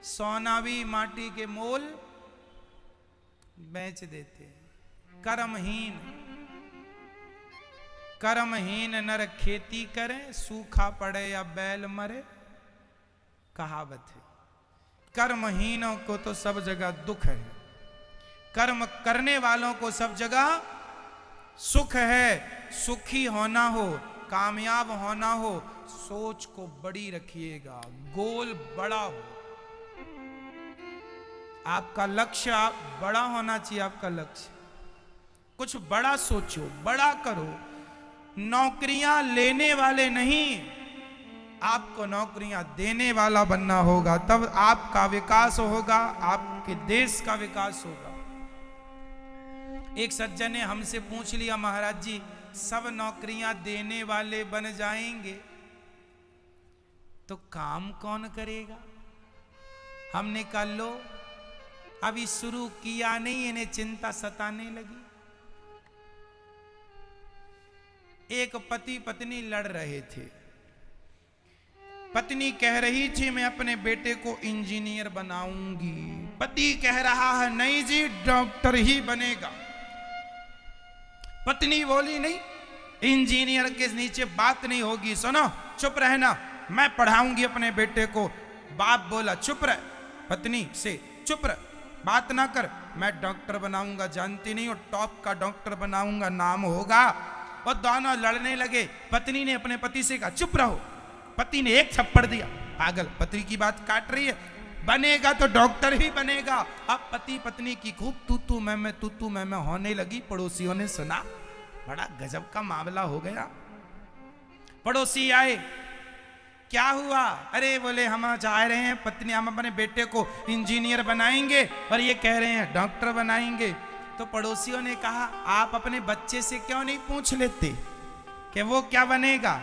सोना भी माटी के मोल बेच देते हैं। कर्महीन नर खेती करे, सूखा पड़े या बैल मरे, कहावत है। कर्महीनों को तो सब जगह दुख है, कर्म करने वालों को सब जगह सुख है। सुखी होना हो, कामयाब होना हो, सोच को बड़ी रखिएगा, गोल बड़ा हो। आपका लक्ष्य बड़ा होना चाहिए। आपका लक्ष्य कुछ बड़ा सोचो, बड़ा करो। नौकरियां लेने वाले नहीं, आपको नौकरियां देने वाला बनना होगा, तब आपका विकास होगा, आपके देश का विकास होगा। एक सज्जन ने हमसे पूछ लिया, महाराज जी सब नौकरियां देने वाले बन जाएंगे तो काम कौन करेगा? हमने कहा लो, अभी शुरू किया नहीं, इन्हें चिंता सताने लगी। एक पति पत्नी लड़ रहे थे। पत्नी कह रही थी मैं अपने बेटे को इंजीनियर बनाऊंगी, पति कह रहा है नहीं जी डॉक्टर ही बनेगा। पत्नी बोली नहीं, इंजीनियर के नीचे बात नहीं होगी, सुनो चुप रहना, मैं पढ़ाऊंगी अपने बेटे को। बाप बोला चुप रह, पत्नी से चुप रह, बात ना कर, मैं डॉक्टर बनाऊंगा, जानती नहीं हो टॉप का डॉक्टर बनाऊंगा, नाम होगा। और दोनों लड़ने लगे। पत्नी ने अपने पति से कहा चुप रहो, पति ने एक थप्पड़ दिया, पागल, पत्नी की बात काट रही है, बनेगा तो डॉक्टर ही बनेगा। अब पति पत्नी की खूब तू मैं होने लगी। पड़ोसियों ने सुना, बड़ा गजब का मामला हो गया। पड़ोसी आए, क्या हुआ? अरे बोले हम चाह रहे हैं पत्नी, हम अपने बेटे को इंजीनियर बनाएंगे और ये कह रहे हैं डॉक्टर बनाएंगे। तो पड़ोसियों ने कहा आप अपने बच्चे से क्यों नहीं पूछ लेते कि वो क्या बनेगा?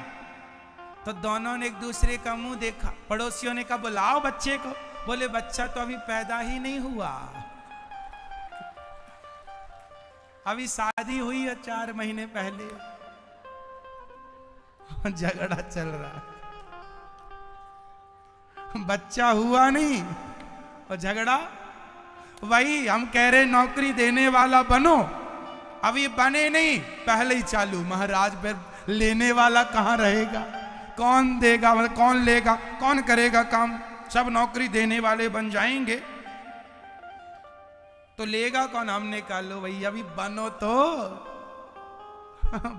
तो दोनों ने एक दूसरे का मुंह देखा। पड़ोसियों ने कहा बुलाओ बच्चे को। बोले बच्चा तो अभी पैदा ही नहीं हुआ, अभी शादी हुई है 4 महीने पहले। झगड़ा चल रहा है, बच्चा हुआ नहीं और झगड़ा। वही हम कह रहे नौकरी देने वाला बनो, अभी बने नहीं, पहले ही चालू। महाराज फिर लेने वाला कहां रहेगा? कौन देगा, कौन लेगा, कौन करेगा काम? सब नौकरी देने वाले बन जाएंगे तो लेगा कौन? हमने कहा लो भैया अभी बनो तो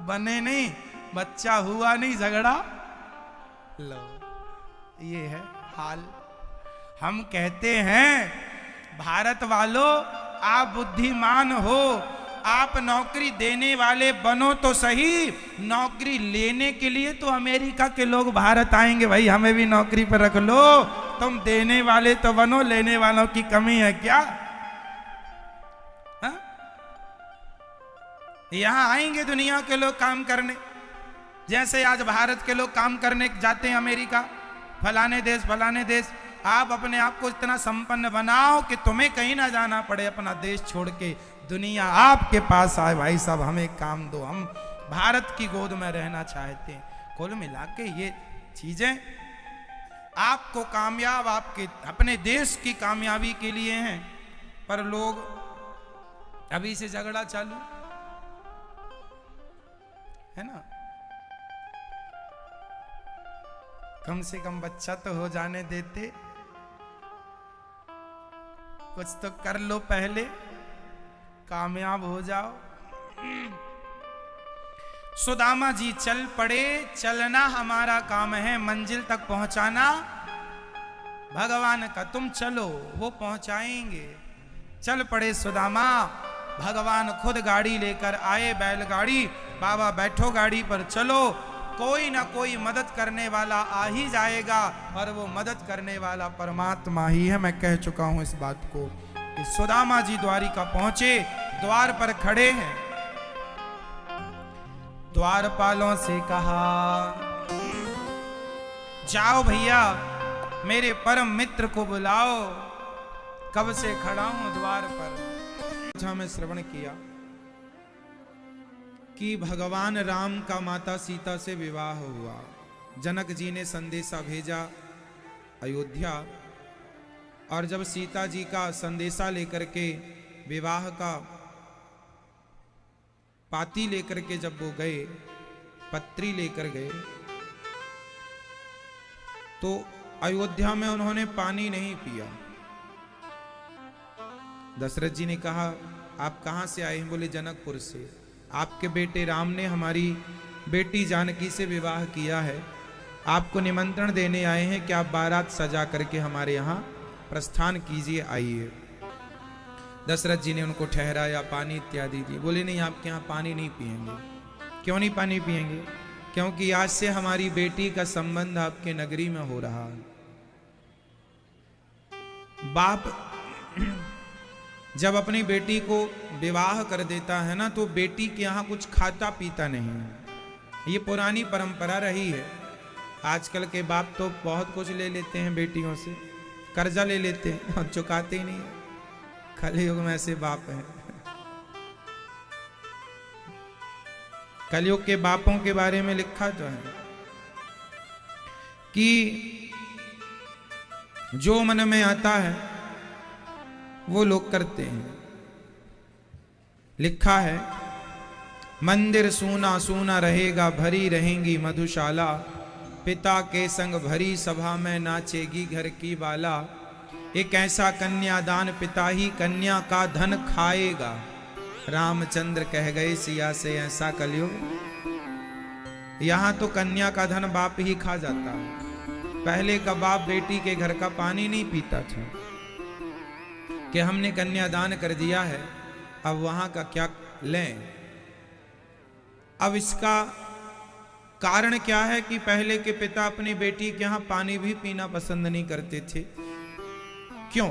बने नहीं, बच्चा हुआ नहीं, झगड़ा। लो ये है हाल। हम कहते हैं भारत वालों आप बुद्धिमान हो, आप नौकरी देने वाले बनो तो सही, नौकरी लेने के लिए तो अमेरिका के लोग भारत आएंगे। भाई हमें भी नौकरी पर रख लो, तुम देने वाले तो बनो, लेने वालों की कमी है क्या? हा? यहां आएंगे दुनिया के लोग काम करने, जैसे आज भारत के लोग काम करने जाते हैं अमेरिका, फलाने देश। आप अपने आप को इतना संपन्न बनाओ कि तुम्हें कहीं ना जाना पड़े, अपना देश छोड़ के दुनिया आपके पास आए। भाई साहब हमें काम दो, हम भारत की गोद में रहना चाहते हैं। कुल मिला के ये चीजें आपको कामयाब, आपके अपने देश की कामयाबी के लिए हैं, पर लोग अभी से झगड़ा चालू है ना। कम से कम बच्चा तो हो जाने देते, कुछ तो कर लो, पहले कामयाब हो जाओ। सुदामा जी चल पड़े, चलना हमारा काम है, मंजिल तक पहुंचाना भगवान का, तुम चलो वो पहुंचाएंगे। चल पड़े सुदामा, भगवान खुद गाड़ी लेकर आए, बैलगाड़ी। बाबा बैठो गाड़ी पर, चलो, कोई ना कोई मदद करने वाला आ ही जाएगा, और वो मदद करने वाला परमात्मा ही है। मैं कह चुका हूं इस बात को कि सुदामा जी द्वारिका पहुंचे, द्वार पर खड़े हैं। द्वारपालों से कहा जाओ भैया मेरे परम मित्र को बुलाओ, कब से खड़ा हूं द्वार पर। हमें श्रवण किया कि भगवान राम का माता सीता से विवाह हुआ। जनक जी ने संदेशा भेजा अयोध्या और जब सीता जी का संदेशा लेकर के विवाह का पाती लेकर के जब वो गए, पत्री लेकर गए, तो अयोध्या में उन्होंने पानी नहीं पिया। दशरथ जी ने कहा आप कहां से आए हैं? बोले जनकपुर से। आपके बेटे राम ने हमारी बेटी जानकी से विवाह किया है, आपको निमंत्रण देने आए हैं कि आप बारात सजा करके हमारे यहाँ प्रस्थान कीजिए, आइए। दशरथ जी ने उनको ठहराया, पानी इत्यादि दिए। बोले नहीं, आपके यहाँ पानी नहीं पिएंगे। क्यों नहीं पानी पिएंगे? क्योंकि आज से हमारी बेटी का संबंध आपके नगरी में हो रहा है। बाप जब अपनी बेटी को विवाह कर देता है ना, तो बेटी के यहाँ कुछ खाता पीता नहीं है। ये पुरानी परंपरा रही है। आजकल के बाप तो बहुत कुछ ले लेते हैं बेटियों से, कर्जा ले लेते हैं और चुकाते ही नहीं है। कलयुग में ऐसे बाप हैं। कलयुग के बापों के बारे में लिखा तो है कि जो मन में आता है वो लोग करते हैं। लिखा है मंदिर सूना सूना रहेगा, भरी रहेंगी मधुशाला, पिता के संग भरी सभा में नाचेगी घर की बाला। एक ऐसा कन्यादान पिता ही कन्या का धन खाएगा, रामचंद्र कह गए सिया से ऐसा कलयुग। यहां तो कन्या का धन बाप ही खा जाता है। पहले का बाप बेटी के घर का पानी नहीं पीता था कि हमने कन्यादान कर दिया है, अब वहां का क्या लें। अब इसका कारण क्या है कि पहले के पिता अपनी बेटी के यहां पानी भी पीना पसंद नहीं करते थे। क्यों?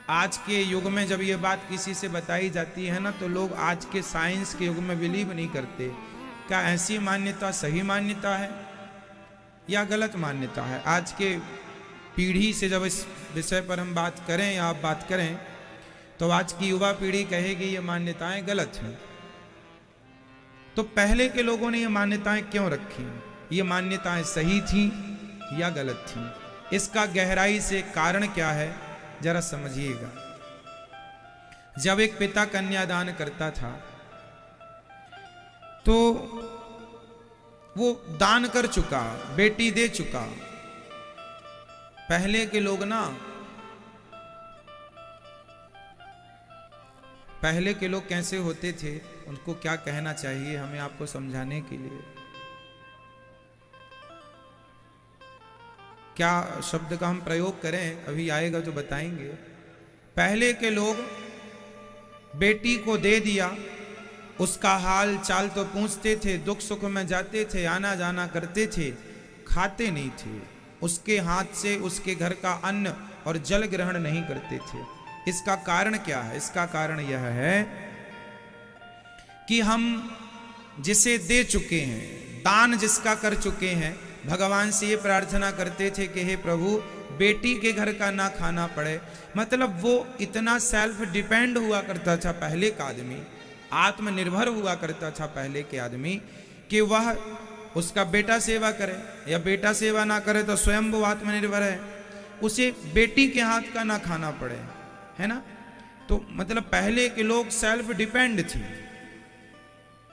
आज के युग में जब ये बात किसी से बताई जाती है ना, तो लोग आज के साइंस के युग में बिलीव नहीं करते। क्या ऐसी मान्यता सही मान्यता है या गलत मान्यता है? आज के पीढ़ी से जब इस विषय पर हम बात करें या आप बात करें, तो आज की युवा पीढ़ी कहेगी ये मान्यताएं गलत हैं। तो पहले के लोगों ने ये मान्यताएं क्यों रखी? ये मान्यताएं सही थी या गलत थी? इसका गहराई से कारण क्या है जरा समझिएगा। जब एक पिता कन्यादान करता था तो वो दान कर चुका, बेटी दे चुका। पहले के लोग ना, पहले के लोग कैसे होते थे, उनको क्या कहना चाहिए हमें आपको समझाने के लिए। क्या शब्द का हम प्रयोग करें, अभी आएगा जो बताएंगे। पहले के लोग बेटी को दे दिया, उसका हाल चाल तो पूछते थे, दुख सुख में जाते थे, आना जाना करते थे, खाते नहीं थे, उसके हाथ से उसके घर का अन्न और जल ग्रहण नहीं करते थे। इसका कारण क्या है? इसका कारण यह है कि हम जिसे दे चुके हैं, दान जिसका कर चुके हैं, भगवान से ये प्रार्थना करते थे कि हे प्रभु बेटी के घर का ना खाना पड़े। मतलब वो इतना सेल्फ डिपेंड हुआ करता था पहले का आदमी, आत्मनिर्भर हुआ करता था पहले के आदमी, कि वह उसका बेटा सेवा करे या बेटा सेवा ना करे तो स्वयं वो आत्मनिर्भर है, उसे बेटी के हाथ का ना खाना पड़े, है ना। तो मतलब पहले के लोग सेल्फ डिपेंड थे।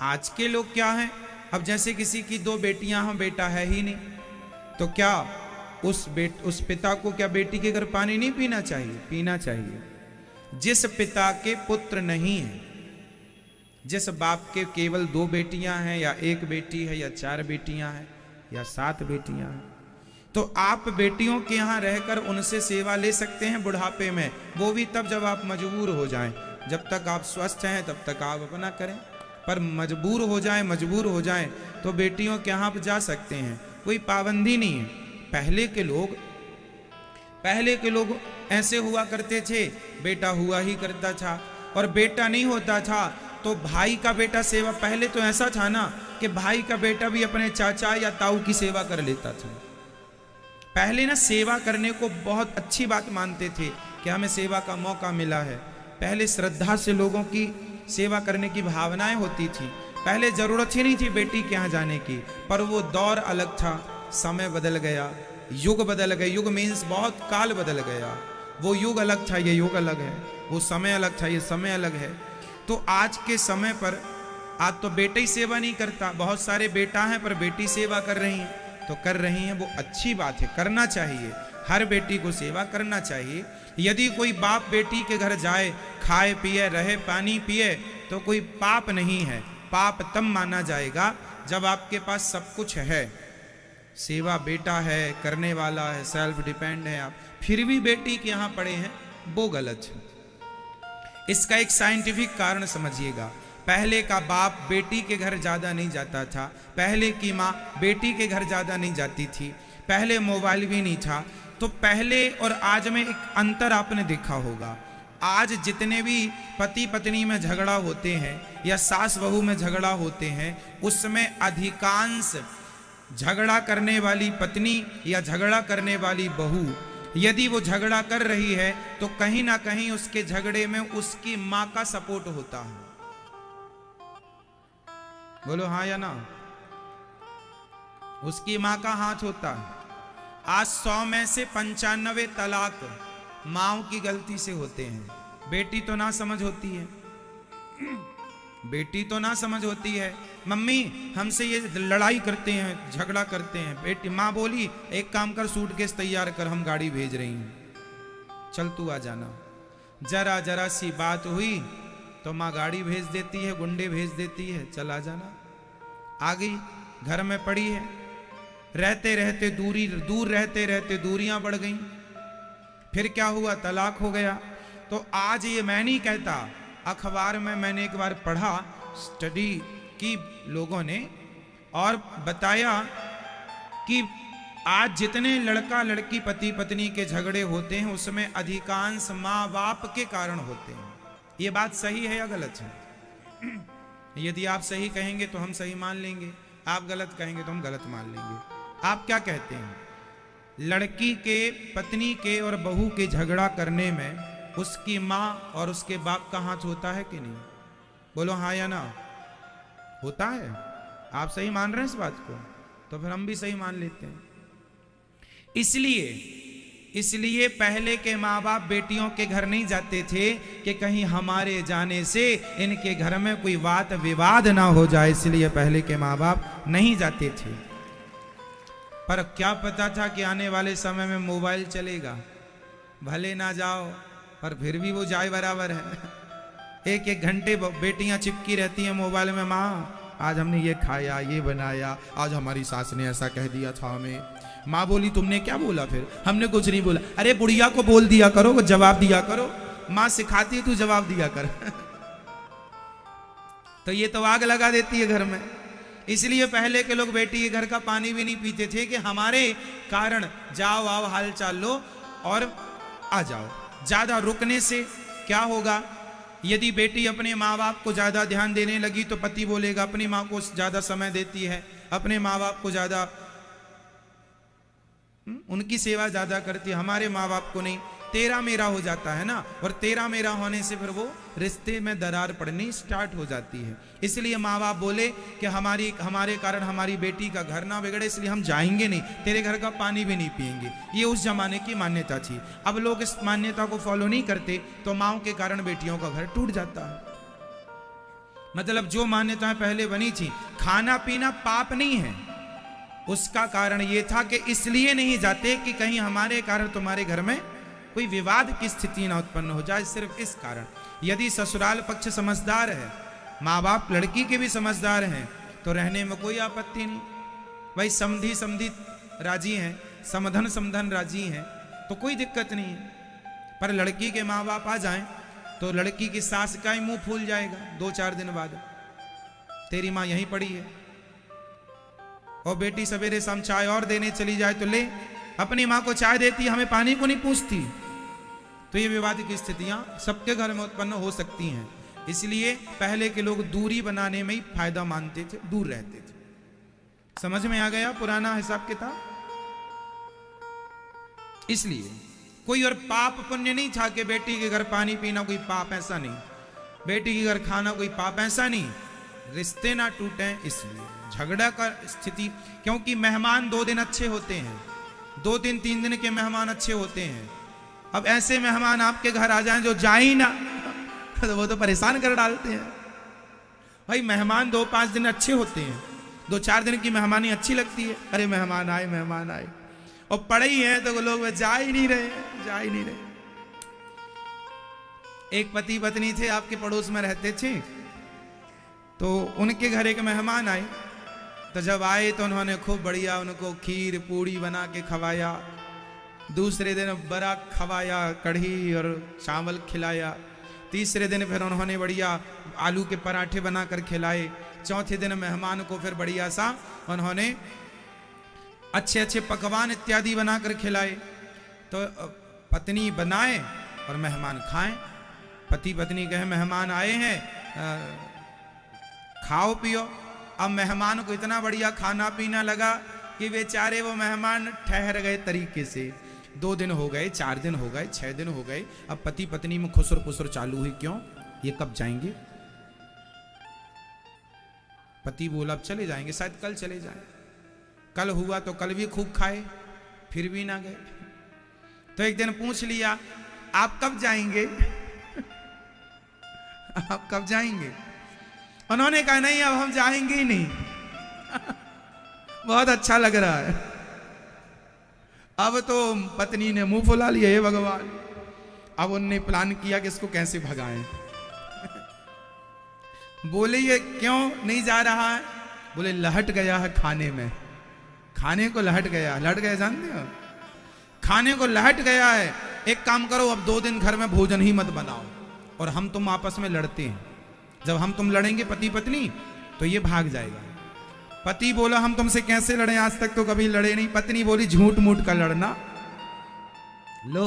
आज के लोग क्या हैं? अब जैसे किसी की दो बेटियां हों, बेटा है ही नहीं, तो क्या उस पिता को क्या बेटी के घर पानी नहीं पीना चाहिए? पीना चाहिए। जिस पिता के पुत्र नहीं है, जिस बाप के केवल दो बेटियां हैं या एक बेटी है या चार बेटियां हैं या 7 बेटियां हैं, तो आप बेटियों के यहाँ रहकर उनसे सेवा ले सकते हैं बुढ़ापे में, वो भी तब जब आप मजबूर हो जाएं। जब तक आप स्वस्थ हैं तब तक आप अपना करें, पर मजबूर हो जाएं तो बेटियों के यहाँ आप जा सकते हैं, कोई पाबंदी नहीं है। पहले के लोग ऐसे हुआ करते थे, बेटा हुआ ही करता था, और बेटा नहीं होता था तो भाई का बेटा सेवा। पहले तो ऐसा था ना कि भाई का बेटा भी अपने चाचा या ताऊ की सेवा कर लेता था। पहले ना सेवा करने को बहुत अच्छी बात मानते थे कि हमें सेवा का मौका मिला है। पहले श्रद्धा से लोगों की सेवा करने की भावनाएं होती थी। पहले जरूरत ही नहीं थी बेटी के यहाँ जाने की, पर वो दौर अलग था, समय बदल गया, युग बदल गए। युग मीन्स बहुत काल बदल गया। वो युग अलग था, ये युग अलग है, वो समय अलग था, ये समय अलग है। तो आज के समय पर आज तो बेटा ही सेवा नहीं करता, बहुत सारे बेटा हैं पर बेटी सेवा कर रही हैं, तो कर रही हैं, वो अच्छी बात है, करना चाहिए, हर बेटी को सेवा करना चाहिए। यदि कोई बाप बेटी के घर जाए, खाए पिए, रहे, पानी पिए, तो कोई पाप नहीं है। पाप तब माना जाएगा जब आपके पास सब कुछ है, सेवा बेटा है, करने वाला है, सेल्फ डिपेंड है आप, फिर भी बेटी के यहाँ पड़े हैं, वो गलत है। इसका एक साइंटिफिक कारण समझिएगा। पहले का बाप बेटी के घर ज़्यादा नहीं जाता था, पहले की माँ बेटी के घर ज़्यादा नहीं जाती थी, पहले मोबाइल भी नहीं था। तो पहले और आज में एक अंतर आपने देखा होगा। आज जितने भी पति पत्नी में झगड़ा होते हैं या सास बहू में झगड़ा होते हैं, उसमें अधिकांश झगड़ा करने वाली पत्नी या झगड़ा करने वाली बहू, यदि वो झगड़ा कर रही है तो कहीं ना कहीं उसके झगड़े में उसकी माँ का सपोर्ट होता है। बोलो हाँ या ना? उसकी माँ का हाथ होता है। आज 100 में से 95 तलाक माओ की गलती से होते हैं। बेटी तो ना समझ होती है, बेटी तो ना समझ होती है, मम्मी हमसे ये लड़ाई करते हैं, झगड़ा करते हैं। बेटी माँ बोली एक काम कर, सूटकेस तैयार कर, हम गाड़ी भेज रही हैं, चल तू आ जाना। जरा जरा सी बात हुई तो माँ गाड़ी भेज देती है, गुंडे भेज देती है, चल आ जाना। आ गई, घर में पड़ी है, रहते रहते दूर रहते रहते दूरियां बढ़ गई, फिर क्या हुआ, तलाक हो गया। तो आज ये मैं नहीं कहता, अखबार में मैंने एक बार पढ़ा, स्टडी की लोगों ने, और बताया कि आज जितने लड़का लड़की पति पत्नी के झगड़े होते हैं उसमें अधिकांश माँ बाप के कारण होते हैं। ये बात सही है या गलत है? यदि आप सही कहेंगे तो हम सही मान लेंगे, आप गलत कहेंगे तो हम गलत मान लेंगे। आप क्या कहते हैं? लड़की के, पत्नी के और बहू के झगड़ा करने में उसकी माँ और उसके बाप का हाथ होता है कि नहीं? बोलो हाँ या ना? होता है। आप सही मान रहे हैं इस बात को, तो फिर हम भी सही मान लेते हैं। इसलिए पहले के माँ बाप बेटियों के घर नहीं जाते थे कि कहीं हमारे जाने से इनके घर में कोई वाद विवाद ना हो जाए, इसलिए पहले के माँ बाप नहीं जाते थे। पर क्या पता था कि आने वाले समय में मोबाइल चलेगा, भले ना जाओ पर फिर भी वो जाए बराबर है। एक एक घंटे बेटियां चिपकी रहती हैं मोबाइल में, माँ आज हमने ये खाया, ये बनाया, आज हमारी सास ने ऐसा कह दिया था हमें। माँ बोली तुमने क्या बोला? फिर हमने कुछ नहीं बोला। अरे बुढ़िया को बोल दिया करो, जवाब दिया करो, माँ सिखाती है तू जवाब दिया कर। तो ये तो आग लगा देती है घर में। इसलिए पहले के लोग बेटी के घर का पानी भी नहीं पीते थे कि हमारे कारण जाओ आओ हाल चाल लो और आ जाओ। ज्यादा रुकने से क्या होगा? यदि बेटी अपने माँ बाप को ज्यादा ध्यान देने लगी तो पति बोलेगा अपनी माँ को ज्यादा समय देती है, अपने माँ बाप को ज्यादा, उनकी सेवा ज्यादा करती है, हमारे माँ बाप को नहीं। तेरा मेरा हो जाता है ना, और तेरा मेरा होने से फिर वो रिश्ते में दरार पड़नी स्टार्ट हो जाती है। इसलिए माँ बाप बोले कि हमारे कारण हमारी बेटी का घर ना बिगड़े, इसलिए हम जाएंगे नहीं, तेरे घर का पानी भी नहीं पिएंगे। ये उस जमाने की मान्यता थी। अब लोग इस मान्यता को फॉलो नहीं करते तो माओ के कारण बेटियों का घर टूट जाता है। मतलब जो मान्यताएं पहले बनी थी, खाना पीना पाप नहीं है, उसका कारण ये था कि इसलिए नहीं जाते कि कहीं हमारे कारण तुम्हारे घर में कोई विवाद की स्थिति ना उत्पन्न हो जाए, सिर्फ इस कारण। यदि ससुराल पक्ष समझदार है, माँ बाप लड़की के भी समझदार हैं, तो रहने में कोई आपत्ति नहीं। भाई समधी समधी राजी हैं, समधन समधन राजी हैं, तो कोई दिक्कत नहीं है। पर लड़की के माँ बाप आ जाएं तो लड़की की सास का ही मुंह फूल जाएगा 2-4 दिन बाद, तेरी माँ यहीं पड़ी है। और बेटी सवेरे शाम चाय और देने चली जाए तो ले, अपनी माँ को चाय देती, हमें पानी को नहीं पूछती। तो ये विवाद की स्थितियां सबके घर में उत्पन्न हो सकती हैं। इसलिए पहले के लोग दूरी बनाने में ही फायदा मानते थे, दूर रहते थे। समझ में आ गया पुराना हिसाब किताब? इसलिए कोई और पाप पुण्य नहीं था कि बेटी के घर पानी पीना कोई पाप, ऐसा नहीं। बेटी के घर खाना कोई पाप, ऐसा नहीं। रिश्ते ना टूटे इसलिए झगड़ा का स्थिति, क्योंकि मेहमान 2 दिन अच्छे होते हैं, 2 दिन 3 दिन के मेहमान अच्छे होते हैं, अब ऐसे मेहमान आपके घर आ जाएं जो जा ही ना, तो वो तो परेशान कर डालते हैं। भाई मेहमान 2-5 दिन अच्छे होते हैं, 2-4 दिन की मेहमानी अच्छी लगती है, अरे मेहमान आए मेहमान आए, और पड़े ही हैं तो वो लोग जा ही नहीं रहे, जा ही नहीं रहे। एक पति पत्नी थे, आपके पड़ोस में रहते थे, तो उनके घर एक मेहमान आए। तो जब आए तो उन्होंने खूब बढ़िया उनको खीर पूड़ी बना के खवाया, दूसरे दिन बड़ा खवाया, कढ़ी और चावल खिलाया, तीसरे दिन फिर उन्होंने बढ़िया आलू के पराठे बनाकर खिलाए, चौथे दिन मेहमान को फिर बढ़िया सा उन्होंने अच्छे अच्छे पकवान इत्यादि बनाकर खिलाए। तो पत्नी बनाए और मेहमान खाएं। पति पत्नी कहे मेहमान आए हैं, खाओ पियो। अब मेहमान को इतना बढ़िया खाना पीना लगा कि बेचारे वो मेहमान ठहर गए तरीके से। 2 दिन हो गए, 4 दिन हो गए, 6 दिन हो गए, अब पति पत्नी में खुसर पुसर चालू हुई, क्यों, ये कब जाएंगे। पति बोला अब चले जाएंगे, शायद कल चले जाएं। कल हुआ तो कल भी खूब खाए, फिर भी ना गए। तो एक दिन पूछ लिया आप कब जाएंगे आप कब जाएंगे। उन्होंने कहा नहीं अब हम जाएंगे ही नहीं बहुत अच्छा लग रहा है। अब तो पत्नी ने मुंह फुला लिया, हे भगवान। अब उनने प्लान किया कि इसको कैसे भगाएं। बोले ये क्यों नहीं जा रहा है। बोले लहट गया है खाने में, खाने को लहट गया। लहट गया जानते हो, खाने को लहट गया है। एक काम करो अब 2 दिन घर में भोजन ही मत बनाओ, और हम तुम आपस में लड़ते हैं। जब हम तुम लड़ेंगे पति पत्नी तो ये भाग जाएगा। पति बोला हम तुमसे कैसे लड़े, आज तक तो कभी लड़े नहीं। पत्नी बोली झूठ मूठ का लड़ना। लो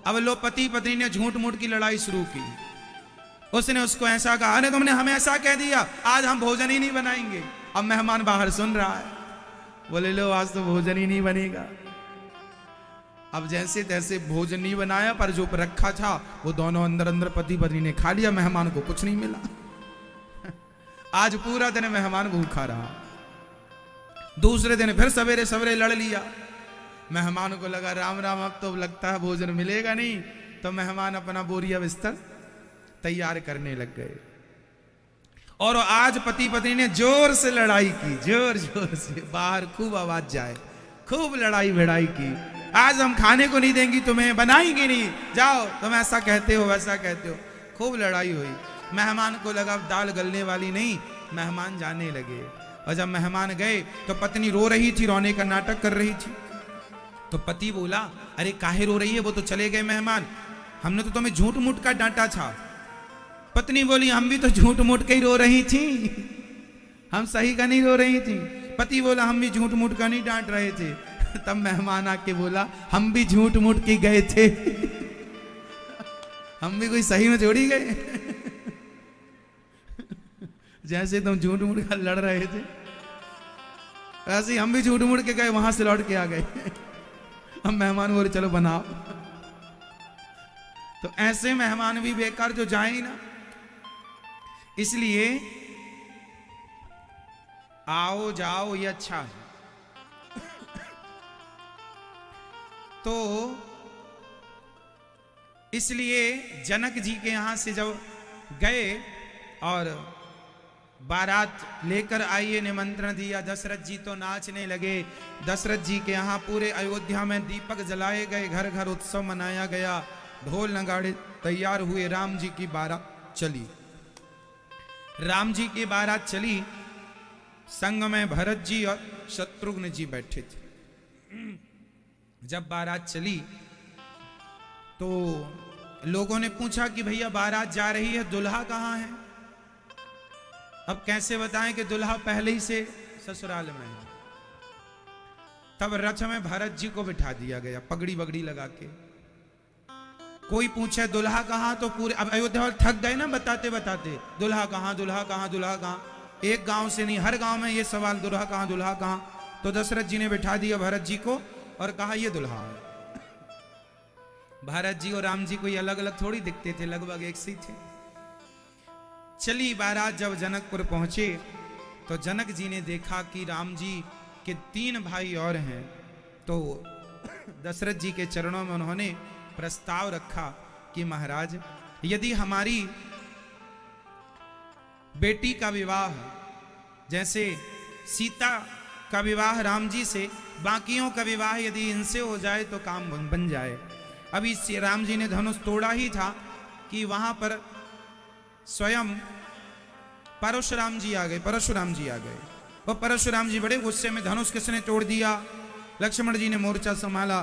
अब लो पति पत्नी ने झूठ मूठ की लड़ाई शुरू की। उसने उसको ऐसा कहा अरे तुमने हमें ऐसा कह दिया, आज हम भोजन ही नहीं बनाएंगे। अब मेहमान बाहर सुन रहा है, बोले लो आज तो भोजन ही नहीं बनेगा। अब जैसे तैसे भोजन नहीं बनाया, पर जो रखा था वो दोनों अंदर अंदर पति पत्नी ने खा लिया। मेहमान को कुछ नहीं मिला। आज पूरा दिन मेहमान भूखा रहा। दूसरे दिन फिर सवेरे सवेरे लड़ लिया। मेहमान को लगा राम राम अब तो लगता है भोजन मिलेगा नहीं। तो मेहमान अपना बोरिया बिस्तर तैयार करने लग गए। और आज पति पत्नी ने जोर से लड़ाई की, जोर जोर से, बाहर खूब आवाज जाए, खूब लड़ाई भिड़ाई की। आज हम खाने को नहीं देंगी तुम्हें, बनाएंगे नहीं, जाओ तुम ऐसा कहते हो वैसा कहते हो। खूब लड़ाई हुई। मेहमान को लगा दाल गलने वाली नहीं, मेहमान जाने लगे। और जब मेहमान गए तो पत्नी रो रही थी, रोने का नाटक कर रही थी। तो पति बोला अरे काहे रो रही है, वो तो चले गए मेहमान, हमने तो तुम्हें झूठ मूठ का डांटा था। पत्नी बोली हम भी तो झूठ मूठ के ही रो रही थी, हम सही का नहीं रो रही थी। पति बोला हम भी झूठ मूठ का नहीं डांट रहे थे। तब मेहमान आके बोला हम भी झूठ मूठ के गए थे हम भी कोई सही में जोड़ी गए जैसे तुम झूठ मूठ का लड़ रहे थे वैसे ही हम भी झूठ मूठ के गए, वहां से लौट के आ गए। अब मेहमान बोले चलो बनाओ। तो ऐसे मेहमान भी बेकार जो जाए ही ना। इसलिए आओ जाओ ये अच्छा है। तो इसलिए जनक जी के यहां से जब गए और बारात लेकर आइए निमंत्रण दिया, दशरथ जी तो नाचने लगे। दशरथ जी के यहाँ पूरे अयोध्या में दीपक जलाए गए, घर घर उत्सव मनाया गया, ढोल नगाड़े तैयार हुए। राम जी की बारात चली। राम जी की बारात चली, संग में भरत जी और शत्रुघ्न जी बैठे थे। जब बारात चली तो लोगों ने पूछा कि भैया बारात जा रही है, दुल्हा कहाँ है। अब कैसे बताएं कि दुल्हा पहले ही से ससुराल में है। तब रथ में भरत जी को बिठा दिया गया पगड़ी बगड़ी लगा के। कोई पूछे दुल्हा कहाँ, तो पूरे अब अयोध्या वाले थक गए ना बताते बताते, दुल्हा कहाँ दुल्हा कहाँ दुल्हा कहाँ। एक गांव से नहीं, हर गांव में ये सवाल दुल्हा कहाँ दुल्हा कहाँ। तो दशरथ जी ने बिठा दिया भरत जी को और कहा ये दुल्हा है। भरत जी और राम जी कोई अलग अलग थोड़ी दिखते थे, लगभग एक से थे। चली बारात जब जनकपुर पहुंचे तो जनक जी ने देखा कि राम जी के 3 भाई और हैं। तो दशरथ जी के चरणों में उन्होंने प्रस्ताव रखा कि महाराज यदि हमारी बेटी का विवाह जैसे सीता का विवाह राम जी से, बाकियों का विवाह यदि इनसे हो जाए तो काम बन जाए। अभी राम जी ने धनुष तोड़ा ही था कि वहां पर स्वयं परशुराम जी आ गए। वो परशुराम जी बड़े गुस्से में, धनुष किसने तोड़ दिया? लक्ष्मण जी ने मोर्चा संभाला,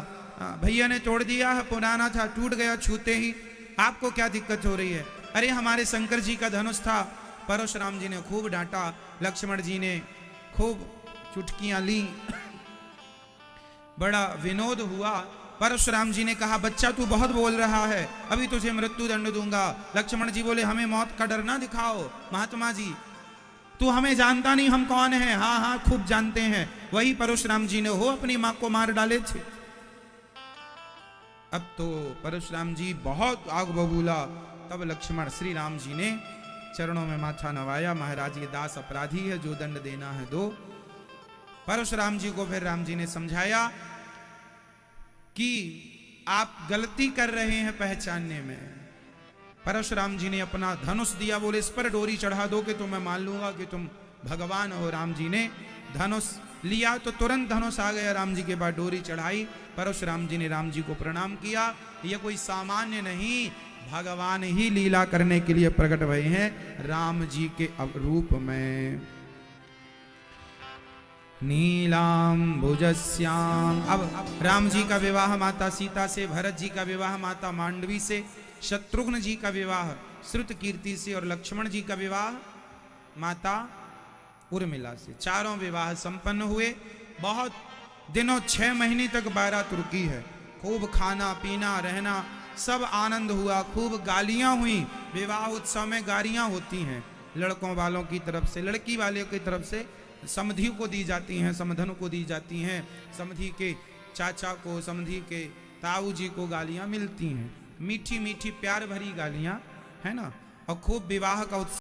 भैया ने तोड़ दिया है, पुराना था, टूट गया छूते ही, आपको क्या दिक्कत हो रही है? अरे हमारे शंकर जी का धनुष था। परशुराम जी ने खूब डांटा, लक्ष्मण जी ने खूब चुटकियां ली, बड़ा विनोद हुआ। परशुराम जी ने कहा, बच्चा तू बहुत बोल रहा है, अभी तुझे मृत्यु दंड दूंगा। लक्ष्मण जी बोले, हमें मौत का डर ना दिखाओ महात्मा जी, तू हमें जानता नहीं हम कौन है। हाँ हाँ खूब जानते हैं, वही परशुराम जी ने हो अपनी मां को मार डाले थे। अब तो परशुराम जी बहुत आग बबूला। तब लक्ष्मण श्री राम जी ने चरणों में माथा नवाया, महाराज ये दास अपराधी है, जो दंड देना है दो। परशुराम जी को फिर राम जी ने समझाया कि आप गलती कर रहे हैं पहचानने में। परशुराम जी ने अपना धनुष दिया, बोले इस पर डोरी चढ़ा दो कि तो मैं मान लूंगा कि तुम भगवान हो। राम जी ने धनुष लिया तो तुरंत धनुष आ गया राम जी के पास, डोरी चढ़ाई। परशुराम जी ने राम जी को प्रणाम किया। यह कोई सामान्य नहीं, भगवान ही लीला करने के लिए प्रकट हुए हैं राम जी के रूप में। नीलांबुजस्याम। अब राम जी का विवाह माता सीता से, भरत जी का विवाह माता मांडवी से, शत्रुघ्न जी का विवाह श्रुतकीर्ति से और लक्ष्मण जी का विवाह माता उर्मिला से। चारों विवाह संपन्न हुए। बहुत दिनों 6 महीने तक बारात रुकी है। खूब खाना पीना रहना सब आनंद हुआ, खूब गालियां हुई। विवाह उत्सव में गालियां होती हैं, लड़कों वालों की तरफ से, लड़की वाले की तरफ से समधी को दी जाती हैं, समधन को दी जाती हैं, समधी के चाचा को, समधी के ताऊ जी को गालियां मिलती हैं, मीठी मीठी प्यार भरी गालियां, है ना। और खूब विवाह का उत्सव